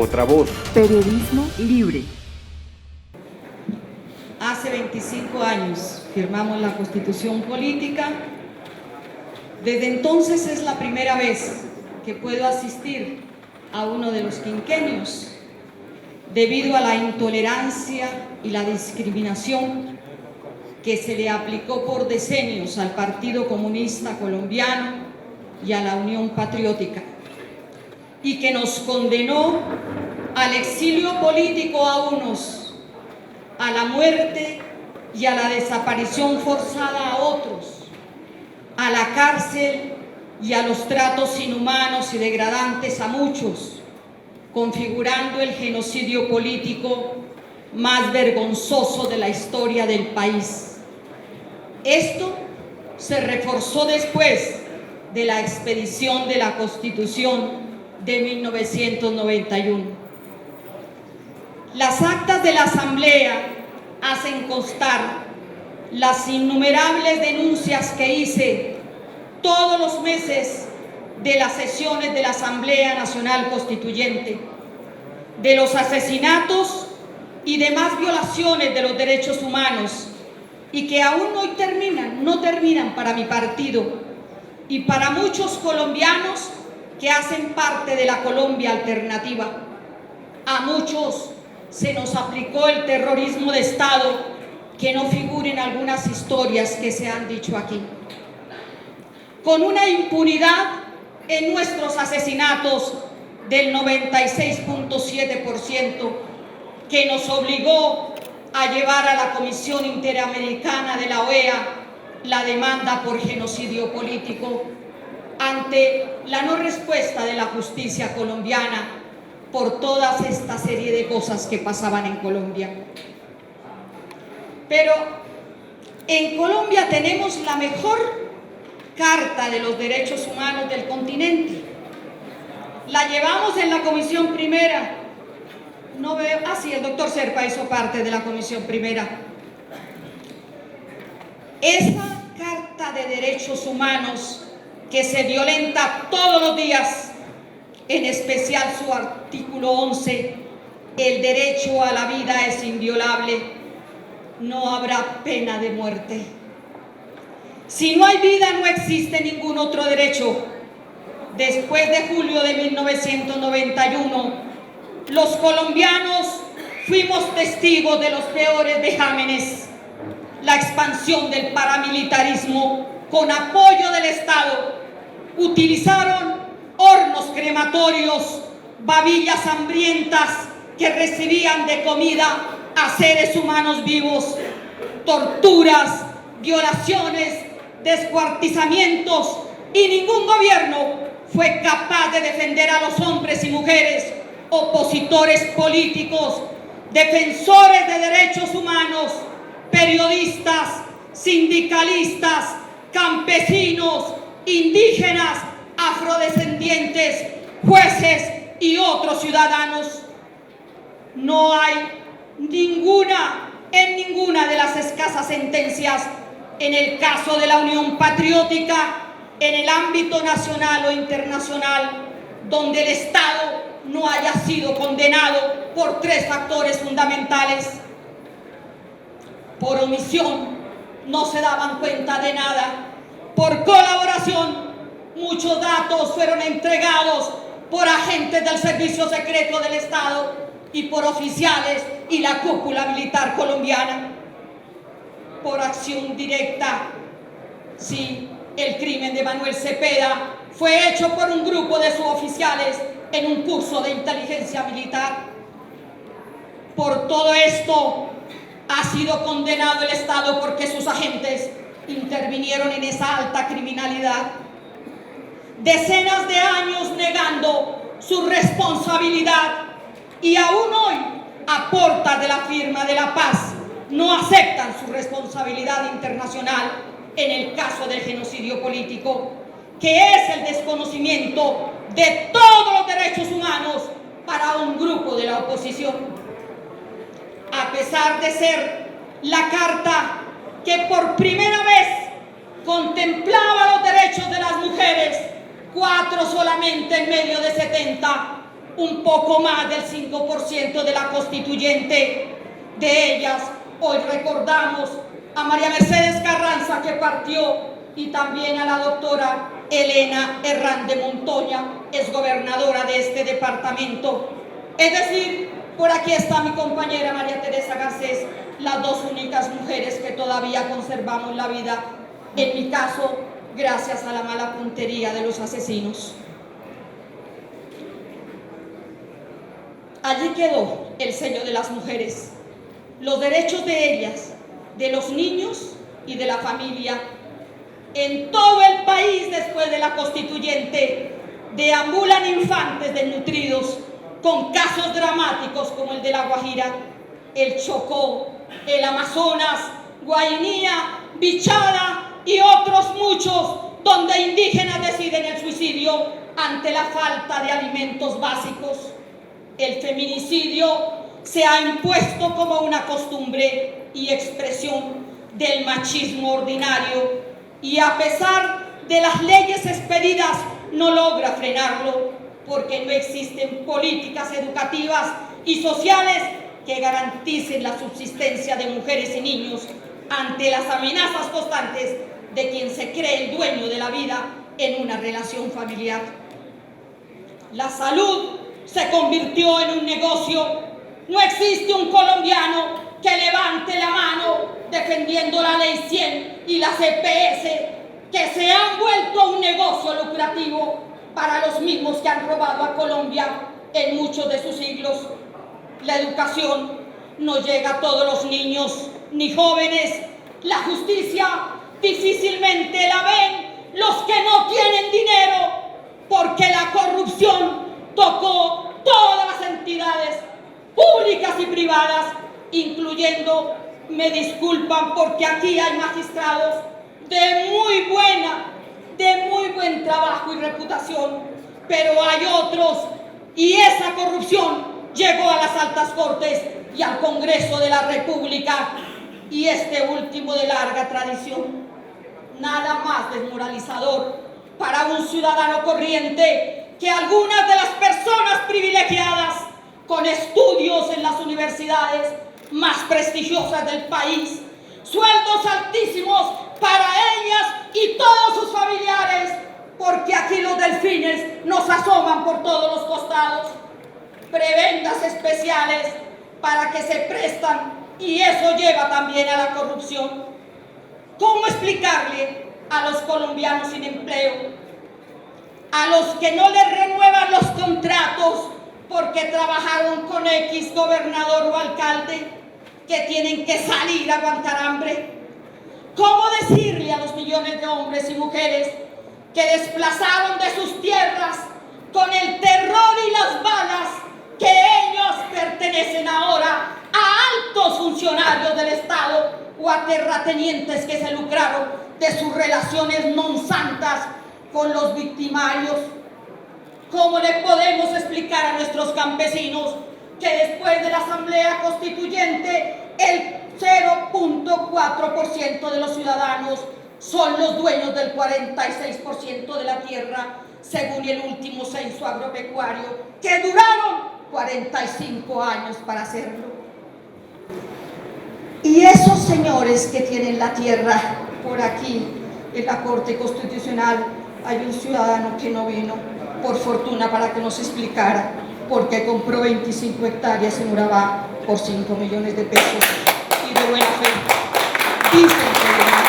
Otra voz. Periodismo libre. Hace 25 años firmamos la Constitución Política. Desde entonces es la primera vez que puedo asistir a uno de los quinquenios debido a la intolerancia y la discriminación que se le aplicó por decenios al Partido Comunista Colombiano y a la Unión Patriótica, y que nos condenó al exilio político a unos, a la muerte y a la desaparición forzada a otros, a la cárcel y a los tratos inhumanos y degradantes a muchos, configurando el genocidio político más vergonzoso de la historia del país. Esto se reforzó después de la expedición de la Constitución de 1991. Las actas de la Asamblea hacen constar las innumerables denuncias que hice todos los meses de las sesiones de la Asamblea Nacional Constituyente, de los asesinatos y demás violaciones de los derechos humanos, y que aún hoy no terminan para mi partido y para muchos colombianos que hacen parte de la Colombia alternativa. A muchos se nos aplicó el terrorismo de Estado, que no figuren algunas historias que se han dicho aquí. Con una impunidad en nuestros asesinatos del 96.7%, que nos obligó a llevar a la Comisión Interamericana de la OEA la demanda por genocidio político ante la no respuesta de la justicia colombiana por toda esta serie de cosas que pasaban en Colombia. Pero en Colombia tenemos la mejor Carta de los Derechos Humanos del continente. La llevamos en la Comisión Primera. No veo, sí, el doctor Serpa hizo parte de la Comisión Primera. Esa Carta de Derechos Humanos que se violenta todos los días, en especial su artículo 11, el derecho a la vida es inviolable, no habrá pena de muerte. Si no hay vida, no existe ningún otro derecho. Después de julio de 1991, los colombianos fuimos testigos de los peores vejámenes: la expansión del paramilitarismo con apoyo del Estado. Utilizaron hornos crematorios, babillas hambrientas que recibían de comida a seres humanos vivos, torturas, violaciones, descuartizamientos, y ningún gobierno fue capaz de defender a los hombres y mujeres, opositores políticos, defensores de derechos humanos, periodistas, sindicalistas, campesinos, indígenas, afrodescendientes, jueces y otros ciudadanos. No hay en ninguna de las escasas sentencias, en el caso de la Unión Patriótica, en el ámbito nacional o internacional, donde el Estado no haya sido condenado por tres factores fundamentales. Por omisión, no se daban cuenta de nada. Por colaboración, muchos datos fueron entregados por agentes del Servicio Secreto del Estado y por oficiales y la cúpula militar colombiana. Por acción directa, sí, el crimen de Manuel Cepeda fue hecho por un grupo de suboficiales en un curso de inteligencia militar. Por todo esto ha sido condenado el Estado, porque sus agentes intervinieron en esa alta criminalidad. Decenas de años negando su responsabilidad, y aún hoy, a portas de la firma de la paz, no aceptan su responsabilidad internacional en el caso del genocidio político, que es el desconocimiento de todos los derechos humanos para un grupo de la oposición. A pesar de ser la carta que por primera vez contemplaba los derechos de las mujeres, 4 solamente en medio de 70, un poco más del 5% de la constituyente. De ellas, hoy recordamos a María Mercedes Carranza, que partió, y también a la doctora Elena Herrán Montoya, es gobernadora de este departamento. Es decir, por aquí está mi compañera María Teresa Garcés, las dos únicas mujeres que todavía conservamos la vida, en mi caso, gracias a la mala puntería de los asesinos. Allí quedó el sello de las mujeres, los derechos de ellas, de los niños y de la familia. En todo el país, después de la constituyente, deambulan infantes desnutridos con casos dramáticos como el de La Guajira, el Chocó, el Amazonas, Guainía, Bichada y otros muchos, donde indígenas deciden el suicidio ante la falta de alimentos básicos. El feminicidio se ha impuesto como una costumbre y expresión del machismo ordinario, y a pesar de las leyes expedidas no logra frenarlo, porque no existen políticas educativas y sociales que garanticen la subsistencia de mujeres y niños ante las amenazas constantes de quien se cree el dueño de la vida en una relación familiar. La salud se convirtió en un negocio. No existe un colombiano que levante la mano defendiendo la Ley 100 y la CPS, que se han vuelto un negocio lucrativo para los mismos que han robado a Colombia en muchos de sus siglos. La educación no llega a todos los niños ni jóvenes. La justicia difícilmente la ven los que no tienen dinero, porque la corrupción tocó todas las entidades públicas y privadas, incluyendo, me disculpan porque aquí hay magistrados de muy buen trabajo y reputación, pero hay otros, y esa corrupción llegó a las altas cortes y al Congreso de la República, y este último de larga tradición. Nada más desmoralizador para un ciudadano corriente que algunas de las personas privilegiadas con estudios en las universidades más prestigiosas del país, sueldos altísimos para ellas y todos sus familiares, porque aquí los delfines nos asoman por todos los costados, prebendas especiales para que se prestan, y eso lleva también a la corrupción. ¿Cómo explicarle a los colombianos sin empleo, a los que no les renuevan los contratos porque trabajaron con X gobernador o alcalde, que tienen que salir a aguantar hambre? ¿Cómo decirle a los millones de hombres y mujeres que desplazaron de sus tierras con el terror y las balas que ellos pertenecen ahora a altos funcionarios del Estado o a terratenientes que se lucraron de sus relaciones non santas con los victimarios? ¿Cómo le podemos explicar a nuestros campesinos que después de la Asamblea Constituyente el 0.4% de los ciudadanos son los dueños del 46% de la tierra, según el último censo agropecuario, que duraron 45 años para hacerlo? Y esos señores que tienen la tierra, por aquí en la Corte Constitucional hay un ciudadano que no vino, por fortuna, para que nos explicara por qué compró 25 hectáreas en Urabá por 5 millones de pesos y de buena fe. Dicen que de buena fe.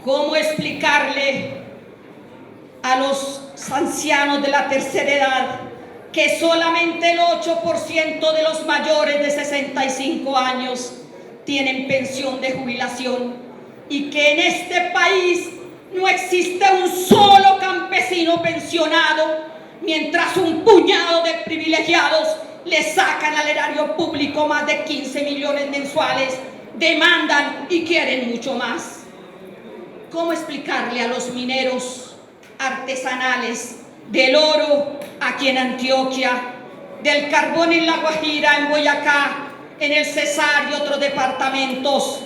¿Cómo explicarle a los ancianos de la tercera edad que solamente el 8% de los mayores de 65 años tienen pensión de jubilación, y que en este país no existe un solo campesino pensionado, mientras un puñado de privilegiados le sacan al erario público más de 15 millones mensuales, demandan y quieren mucho más? ¿Cómo explicarle a los mineros artesanales del oro aquí en Antioquia, del carbón en La Guajira, en Boyacá, en el Cesar y otros departamentos,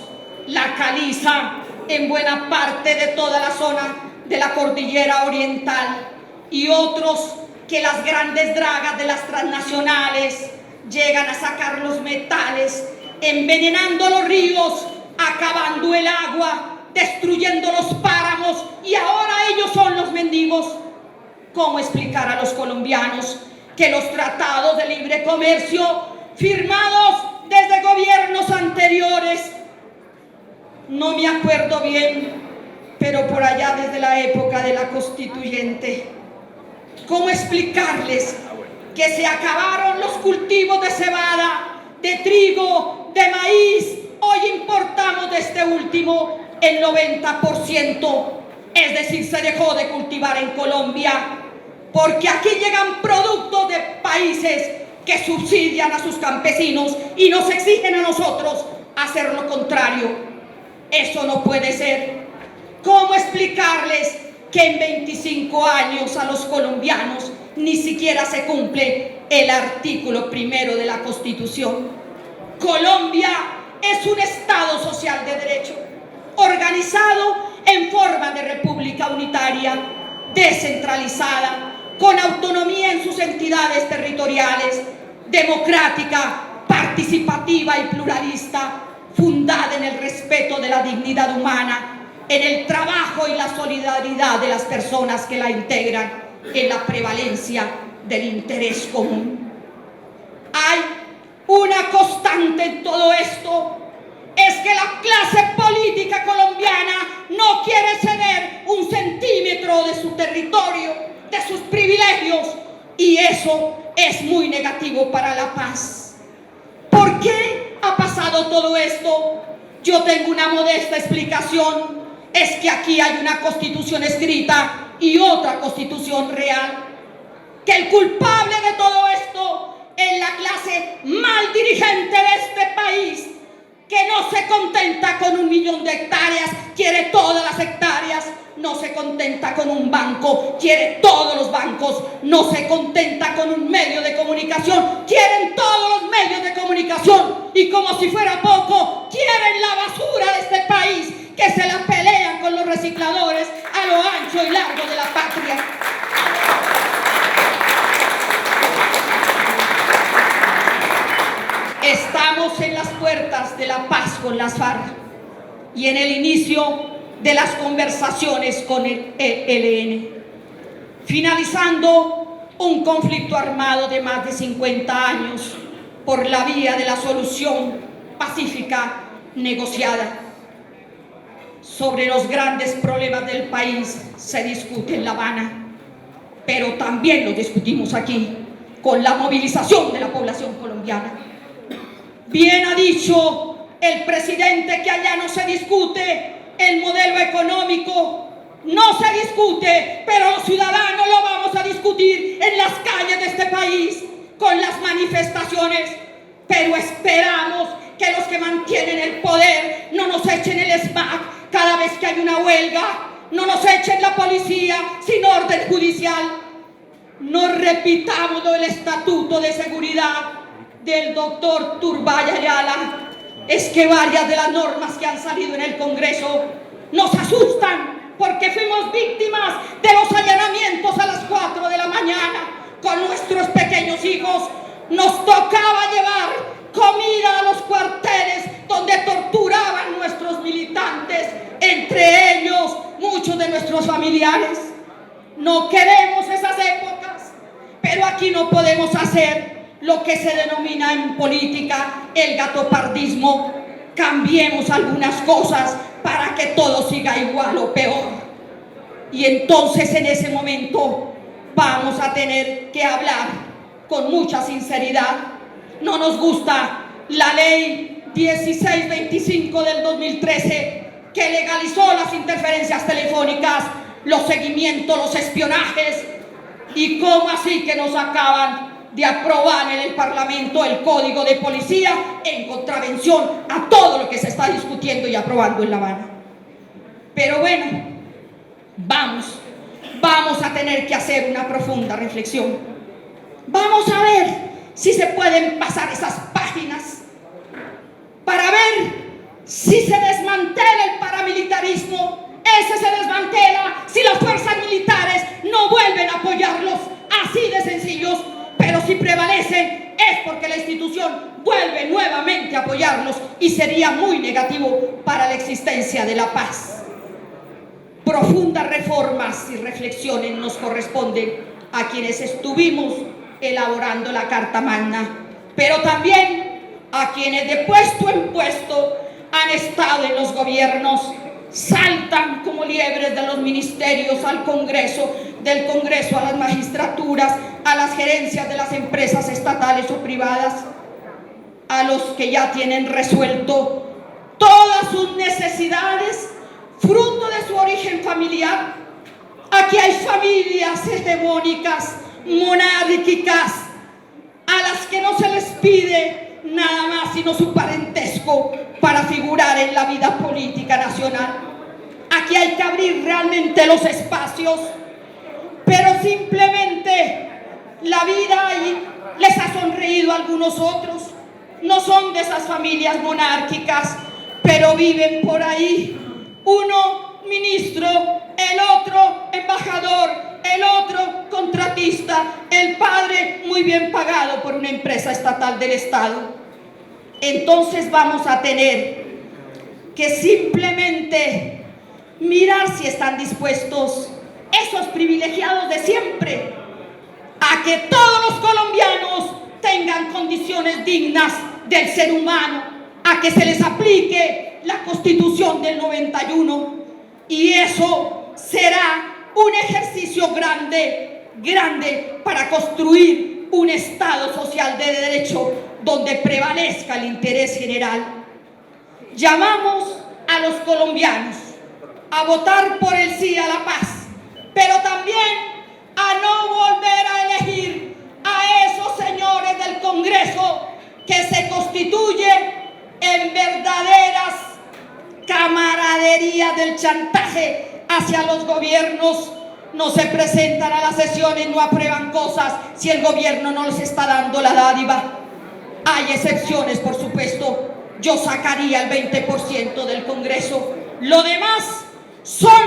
la caliza en buena parte de toda la zona de la cordillera oriental, y otros que las grandes dragas de las transnacionales llegan a sacar los metales, envenenando los ríos, acabando el agua, destruyendo los páramos, y ahora ellos son los mendigos. ¿Cómo explicar a los colombianos que los tratados de libre comercio firmados desde gobiernos anteriores, no me acuerdo bien, pero por allá desde la época de la Constituyente, cómo explicarles que se acabaron los cultivos de cebada, de trigo, de maíz? Hoy importamos de este último el 90%, es decir, se dejó de cultivar en Colombia, porque aquí llegan productos de países que subsidian a sus campesinos y nos exigen a nosotros hacer lo contrario. Eso no puede ser. ¿Cómo explicarles que en 25 años a los colombianos ni siquiera se cumple el artículo 1 de la Constitución? Colombia es un Estado social de derecho, organizado en forma de república unitaria, descentralizada, con autonomía en sus entidades territoriales, democrática, participativa y pluralista, fundada en el respeto de la dignidad humana, en el trabajo y la solidaridad de las personas que la integran, en la prevalencia del interés común. Hay una constante en todo esto, es que la clase política colombiana no quiere ceder un centímetro de su territorio, de sus privilegios, y eso es muy negativo para la paz. ¿Por qué ha pasado todo esto? Yo tengo una modesta explicación: es que aquí hay una constitución escrita y otra constitución real, que el culpable de todo esto es la clase mal dirigente de este país, que no se contenta con 1 millón de hectáreas, quiere todas las hectáreas. No se contenta con un banco, quiere todos los bancos. No se contenta con un medio de comunicación, quieren todos los medios de comunicación. Y como si fuera poco, quieren la basura de este país, que se la pelean con los recicladores a lo ancho y largo de la patria. Estamos en las puertas de la paz con las FARC y en el inicio de las conversaciones con el ELN, finalizando un conflicto armado de más de 50 años por la vía de la solución pacífica negociada. Sobre los grandes problemas del país se discute en La Habana, pero también lo discutimos aquí con la movilización de la población colombiana. Bien ha dicho el presidente que allá no se discute el modelo económico, no se discute, pero los ciudadanos lo vamos a discutir en las calles de este país, con las manifestaciones. Pero esperamos que los que mantienen el poder no nos echen el SMAC cada vez que hay una huelga, no nos echen la policía sin orden judicial. No repitamos lo del Estatuto de Seguridad del doctor Turbay Ayala. Es que varias de las normas que han salido en el Congreso nos asustan, porque fuimos víctimas de los allanamientos a las 4 de la mañana con nuestros pequeños hijos. Nos tocaba llevar comida a los cuarteles donde torturaban nuestros militantes, entre ellos muchos de nuestros familiares. No queremos esas épocas, pero aquí no podemos hacer lo que se denomina en política el gatopardismo. Cambiemos algunas cosas para que todo siga igual o peor. Y entonces en ese momento vamos a tener que hablar con mucha sinceridad. No nos gusta la ley 1625 del 2013, que legalizó las interferencias telefónicas, los seguimientos, los espionajes. ¿Y cómo así que nos acaban de aprobar en el Parlamento el Código de Policía en contravención a todo lo que se está discutiendo y aprobando en La Habana? Pero bueno, vamos a tener que hacer una profunda reflexión. Vamos a ver si se pueden pasar esas páginas para ver Si se desmantela el paramilitarismo, ese se desmantela si las fuerzas militares no vuelven a apoyarlos, así de sencillos. Pero si prevalecen es porque la institución vuelve nuevamente a apoyarlos y sería muy negativo para la existencia de la paz. Profundas reformas y reflexiones nos corresponden a quienes estuvimos elaborando la Carta Magna, pero también a quienes de puesto en puesto han estado en los gobiernos, saltan como liebres de los ministerios al Congreso, del Congreso a las magistraturas, a las gerencias de las empresas estatales o privadas, a los que ya tienen resuelto todas sus necesidades, fruto de su origen familiar. Aquí hay familias hegemónicas, monárquicas, a las que no se les pide nada más sino su parentesco para figurar en la vida política nacional. Aquí hay que abrir realmente los espacios, pero simplemente la vida les ha sonreído a algunos otros. No son de esas familias monárquicas, pero viven por ahí. Uno ministro, el otro embajador, el otro contratista, el padre muy bien pagado por una empresa estatal del Estado. Entonces vamos a tener que simplemente mirar si están dispuestos esos privilegiados de siempre a que todos los colombianos tengan condiciones dignas del ser humano, a que se les aplique la Constitución del 91, y eso será un ejercicio grande para construir un Estado social de derecho donde prevalezca el interés general. Llamamos a los colombianos a votar por el sí a la paz, pero también a no volver a elegir a esos señores del Congreso que se constituye en verdaderas camaraderías del chantaje hacia los gobiernos. No se presentan a las sesiones, no aprueban cosas si el gobierno no les está dando la dádiva. Hay excepciones, por supuesto. Yo sacaría el 20% del Congreso. Lo demás son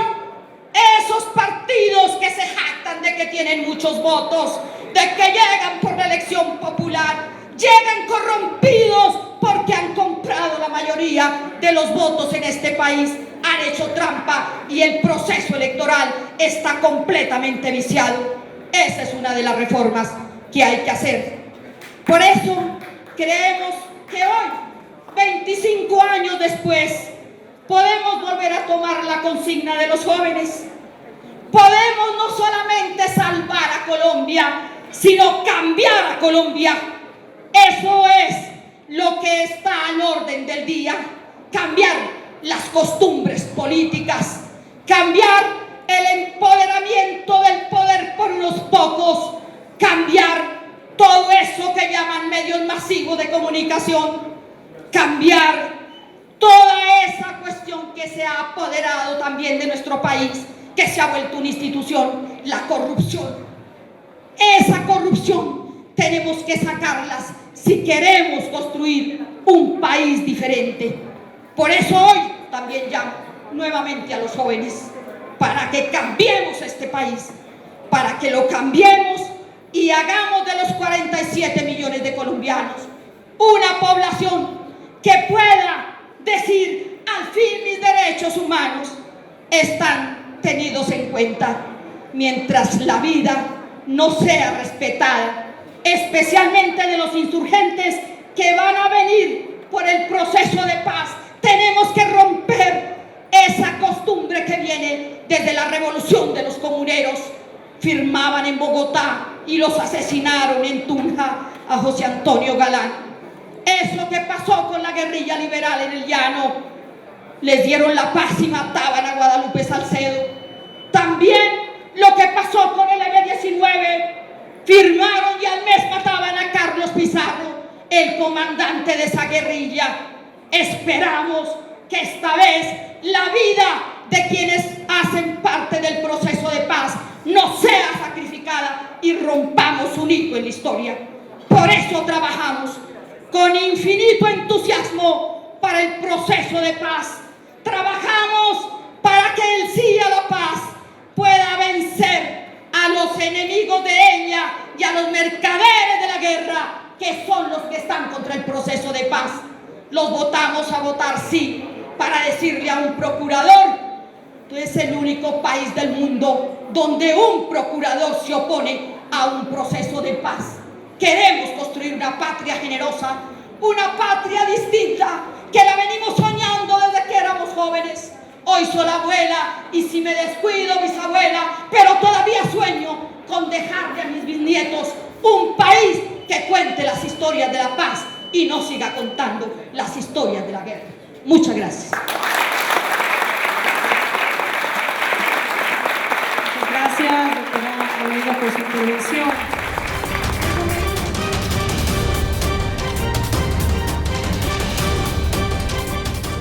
esos partidos que se jactan de que tienen muchos votos, de que llegan por la elección popular, llegan corrompidos porque han comprado la mayoría de los votos en este país, han hecho trampa y el proceso electoral está completamente viciado. Esa es una de las reformas que hay que hacer. Por eso creemos que hoy, 25 años después, podemos volver a tomar la consigna de los jóvenes. Podemos no solamente salvar a Colombia, sino cambiar a Colombia. Eso es lo que está al orden del día. Cambiar las costumbres políticas, cambiar el empoderamiento del poder por unos pocos, cambiar todo eso que llaman medios masivos de comunicación, cambiar toda esa cuestión que se ha apoderado también de nuestro país, que se ha vuelto una institución, la corrupción. Esa corrupción tenemos que sacarlas si queremos construir un país diferente. Por eso hoy también llamo nuevamente a los jóvenes para que cambiemos este país, para que lo cambiemos y hagamos de los 47 millones de colombianos una población que pueda decir: al fin mis derechos humanos están tenidos en cuenta. Mientras la vida no sea respetada, especialmente de los insurgentes que van a venir por el proceso de paz, tenemos que romper esa costumbre que viene desde la revolución de los comuneros. Firmaban en Bogotá y los asesinaron en Tunja a José Antonio Galán. Es lo que pasó con la guerrilla liberal en el llano. Les dieron la paz y mataban a Guadalupe Salcedo. También lo que pasó con el M-19. Firmaron y al mes mataban a Carlos Pizarro, el comandante de esa guerrilla. Esperamos que esta vez la vida de quienes hacen parte del proceso de paz no sea sacrificada y rompamos un hito en la historia. Por eso trabajamos con infinito entusiasmo para el proceso de paz. Trabajamos para que el sí a la paz pueda vencer a los enemigos de ella y a los mercaderes de la guerra, que son los que están contra el proceso de paz. Los votamos a votar sí para decirle a un procurador: tú eres el único país del mundo donde un procurador se opone a un proceso de paz. Queremos construir una patria generosa, una patria distinta, que la venimos soñando desde que éramos jóvenes. Hoy soy la abuela y si me descuido, bisabuela, pero todavía sueño con dejarle a mis bisnietos un país que cuente las historias de la paz y no siga contando las historias de la guerra. Muchas gracias. Muchas gracias, doctora Rodríguez, por su intervención.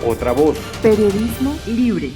Otra voz. Periodismo libre.